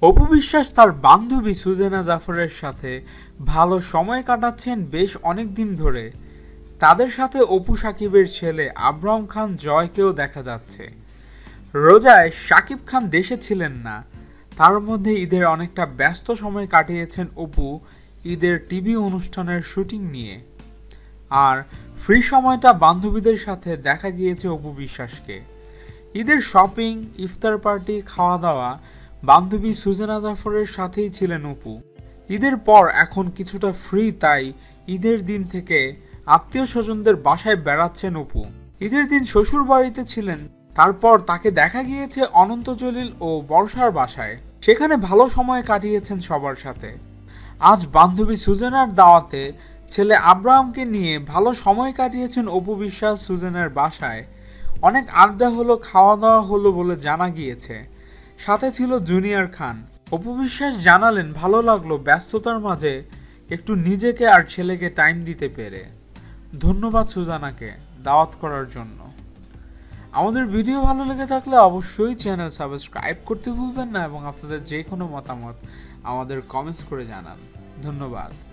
অপু বিশ্বাস তার বান্ধবী সুজেনা জাফরের সাথে ভালো সময় কাটাচ্ছেন বেশ অনেক দিন ধরে। তাদের সাথে অপু সাকিবের ছেলে আবরাম খান জয়কেও দেখা যাচ্ছে। রোজায় শাকিব খান দেশে ছিলেন না, তার মধ্যে ঈদের অনেকটা ব্যস্ত সময় কাটিয়েছেন অপু ঈদের টিভি অনুষ্ঠানের শুটিং নিয়ে। আর ফ্রি সময়টা বান্ধবীদের সাথে দেখা গিয়েছে অপু বিশ্বাসকে। ঈদের শপিং, ইফতার পার্টি, খাওয়া দাওয়া বান্ধবী সুজেনা জাফরের সাথেই ছিলেন অপু। ঈদের পর এখন কিছুটা ফ্রি, তাই ঈদের দিন থেকে আত্মীয় স্বজনদের বাসায় বেড়াচ্ছেন অপু। ঈদের দিন শ্বশুর বাড়িতে ছিলেন, তারপর তাকে দেখা গিয়েছে অনন্ত জলিল ও বর্ষার বাসায়। সেখানে ভালো সময় কাটিয়েছেন সবার সাথে। আজ বান্ধবী সুজেনার দাওয়াতে ছেলে আব্রাহামকে নিয়ে ভালো সময় কাটিয়েছেন অপু বিশ্বাস সুজেনার বাসায়। অনেক আড্ডা হলো, খাওয়া দাওয়া হলো বলে জানা গিয়েছে। সাথে ছিল জুনিয়র খান। অপু বিশ্বাস জানালেন ভালো লাগলো ব্যস্ততার মাঝে একটু নিজেকে আর ছেলেকে টাইম দিতে পেরে। ধন্যবাদ সুজানাকে দাওয়াত করার জন্য। আমাদের ভিডিও ভালো লেগে থাকলে অবশ্যই চ্যানেল সাবস্ক্রাইব করতে ভুলবেন না এবং আপনাদের যে কোনো মতামত আমাদের কমেন্টস করে জানান। ধন্যবাদ।